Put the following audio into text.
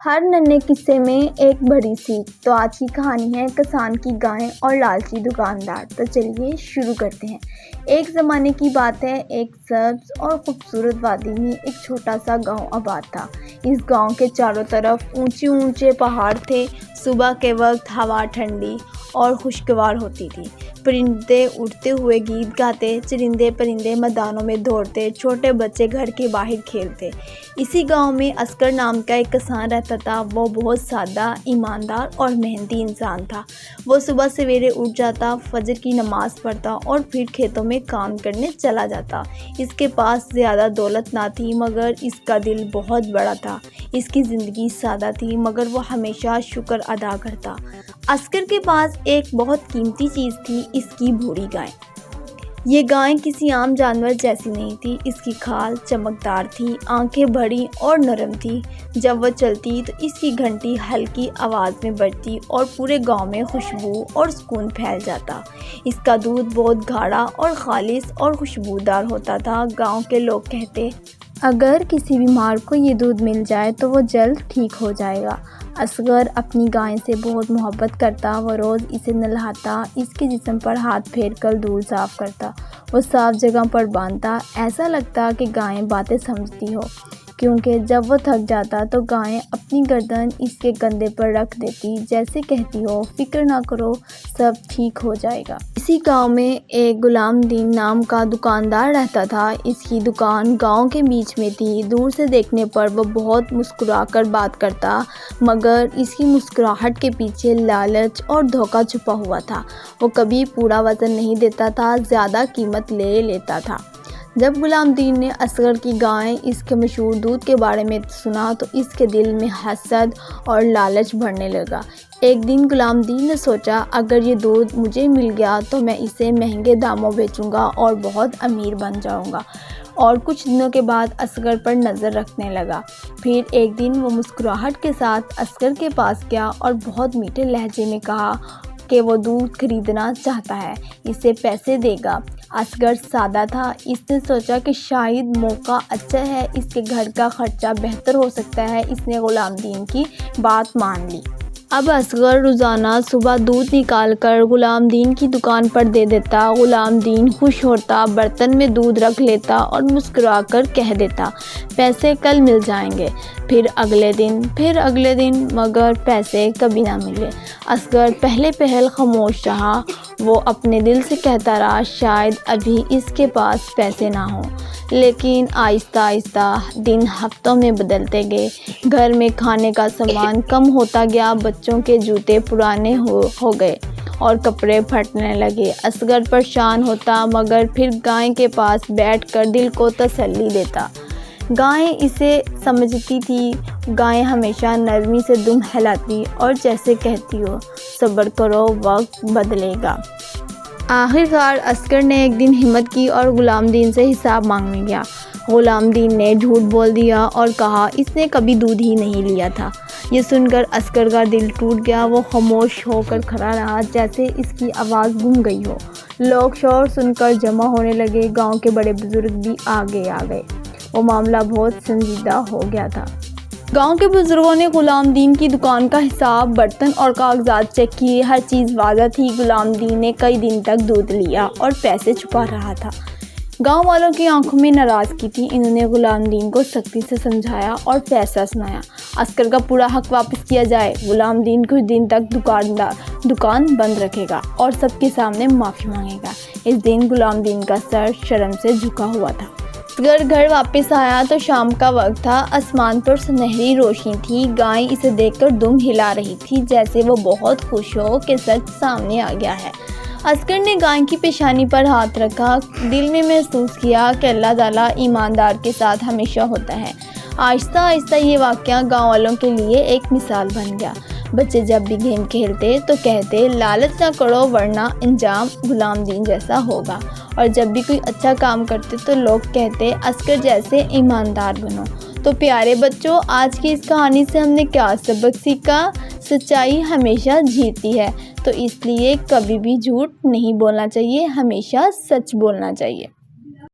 ہر ننھے قصے میں ایک بڑی سیکھ۔ تو آج کی کہانی ہے کسان کی گائیں اور لالچی دکاندار۔ تو چلیے شروع کرتے ہیں۔ ایک زمانے کی بات ہے، ایک سبز اور خوبصورت وادی میں ایک چھوٹا سا گاؤں آباد تھا۔ اس گاؤں کے چاروں طرف اونچے اونچے پہاڑ تھے۔ صبح کے وقت ہوا ٹھنڈی اور خوشگوار ہوتی تھی۔ پرندے اڑتے ہوئے گیت گاتے، چرندے پرندے میدانوں میں دوڑتے، چھوٹے بچے گھر کے باہر کھیلتے۔ اسی گاؤں میں اصغر نام کا ایک کسان رہتا تھا۔ وہ بہت سادہ، ایماندار اور محنتی انسان تھا۔ وہ صبح سویرے اٹھ جاتا، فجر کی نماز پڑھتا اور پھر کھیتوں میں کام کرنے چلا جاتا۔ اس کے پاس زیادہ دولت نہ تھی، مگر اس کا دل بہت بڑا تھا۔ اس کی زندگی سادہ تھی، مگر وہ ہمیشہ شکر ادا کرتا۔ اصغر کے پاس ایک بہت قیمتی چیز تھی، اس کی بھوری گائے۔ یہ گائے کسی عام جانور جیسی نہیں تھی۔ اس کی کھال چمکدار تھی، آنکھیں بڑی اور نرم تھی۔ جب وہ چلتی تو اس کی گھنٹی ہلکی آواز میں بجتی اور پورے گاؤں میں خوشبو اور سکون پھیل جاتا۔ اس کا دودھ بہت گاڑھا اور خالص اور خوشبودار ہوتا تھا۔ گاؤں کے لوگ کہتے، اگر کسی بیمار کو یہ دودھ مل جائے تو وہ جلد ٹھیک ہو جائے گا۔ اصغر اپنی گائے سے بہت محبت کرتا۔ وہ روز اسے نہلاتا، اس کے جسم پر ہاتھ پھیر کر دودھ صاف کرتا، وہ صاف جگہ پر باندھتا۔ ایسا لگتا کہ گائے باتیں سمجھتی ہو، کیونکہ جب وہ تھک جاتا تو گائے اپنی گردن اس کے کندھے پر رکھ دیتی، جیسے کہتی ہو، فکر نہ کرو، سب ٹھیک ہو جائے گا۔ اسی گاؤں میں ایک غلام دین نام کا دکاندار رہتا تھا۔ اس کی دکان گاؤں کے بیچ میں تھی۔ دور سے دیکھنے پر وہ بہت مسکرا کر بات کرتا، مگر اس کی مسکراہٹ کے پیچھے لالچ اور دھوکہ چھپا ہوا تھا۔ وہ کبھی پورا وزن نہیں دیتا تھا، زیادہ قیمت لے لیتا تھا۔ جب غلام دین نے اصغر کی گائے اس کے مشہور دودھ کے بارے میں سنا تو اس کے دل میں حسد اور لالچ بڑھنے لگا۔ ایک دن غلام دین نے سوچا، اگر یہ دودھ مجھے مل گیا تو میں اسے مہنگے داموں بیچوں گا اور بہت امیر بن جاؤں گا۔ اور کچھ دنوں کے بعد اصغر پر نظر رکھنے لگا۔ پھر ایک دن وہ مسکراہٹ کے ساتھ اصغر کے پاس گیا اور بہت میٹھے لہجے میں کہا کہ وہ دودھ خریدنا چاہتا ہے، اسے پیسے دے گا۔ اصغر سادہ تھا، اس نے سوچا کہ شاید موقع اچھا ہے، اس کے گھر کا خرچہ بہتر ہو سکتا ہے۔ اس نے غلام دین کی بات مان لی۔ اب اصغر روزانہ صبح دودھ نکال کر غلام دین کی دکان پر دے دیتا۔ غلام دین خوش ہوتا، برتن میں دودھ رکھ لیتا اور مسکرا کر کہہ دیتا، پیسے کل مل جائیں گے۔ پھر اگلے دن، مگر پیسے کبھی نہ ملے۔ اصغر پہل خاموش رہا۔ وہ اپنے دل سے کہتا رہا، شاید ابھی اس کے پاس پیسے نہ ہوں۔ لیکن آہستہ آہستہ دن ہفتوں میں بدلتے گئے۔ گھر میں کھانے کا سامان کم ہوتا گیا، بچوں کے جوتے پرانے ہو گئے اور کپڑے پھٹنے لگے۔ اصغر پریشان ہوتا، مگر پھر گائے کے پاس بیٹھ کر دل کو تسلی دیتا۔ گائے اسے سمجھتی تھی۔ گائے ہمیشہ نرمی سے دم ہلاتی اور جیسے کہتی ہو، صبر کرو، وقت بدلے گا۔ آخرکار اصغر نے ایک دن ہمت کی اور غلام دین سے حساب مانگنے گیا۔ غلام دین نے جھوٹ بول دیا اور کہا اس نے کبھی دودھ ہی نہیں لیا تھا۔ یہ سن کر اصغر کا دل ٹوٹ گیا۔ وہ خاموش ہو کر کھڑا رہا، جیسے اس کی آواز گم گئی ہو۔ لوگ شور سن کر جمع ہونے لگے، گاؤں کے بڑے بزرگ بھی آگے آ گئے۔ وہ معاملہ بہت سنجیدہ ہو گیا تھا۔ گاؤں کے بزرگوں نے غلام دین کی دکان کا حساب، برتن اور کاغذات چیک کیے۔ ہر چیز واضح تھی۔ غلام دین نے کئی دن تک دودھ لیا اور پیسے چھپا رہا تھا۔ گاؤں والوں کی آنکھوں میں ناراضگی تھی۔ انہوں نے غلام دین کو سختی سے سمجھایا اور فیصلہ سنایا، اصغر کا پورا حق واپس کیا جائے۔ غلام دین کچھ دن تک دکان بند رکھے گا اور سب کے سامنے معافی مانگے گا۔ اس دن غلام دین کا سر شرم سے جھکا ہوا تھا۔ اصغر گھر واپس آیا تو شام کا وقت تھا۔ آسمان پر سنہری روشنی تھی۔ گائے اسے دیکھ کر دم ہلا رہی تھی، جیسے وہ بہت خوش ہو کہ سچ سامنے آ گیا ہے۔ اصغر نے گائے کی پیشانی پر ہاتھ رکھا، دل میں محسوس کیا کہ اللہ تعالیٰ ایماندار کے ساتھ ہمیشہ ہوتا ہے۔ آہستہ آہستہ یہ واقعہ گاؤں والوں کے لیے ایک مثال بن گیا۔ بچے جب بھی گیم کھیلتے تو کہتے، لالچ نہ کرو ورنہ انجام غلام دین جیسا ہوگا۔ اور جب بھی کوئی اچھا کام کرتے تو لوگ کہتے، اصغر جیسے ایماندار بنو۔ تو پیارے بچوں، آج کی اس کہانی سے ہم نے کیا سبق سیکھا؟ سچائی ہمیشہ جیتتی ہے، تو اس لیے کبھی بھی جھوٹ نہیں بولنا چاہیے، ہمیشہ سچ بولنا چاہیے۔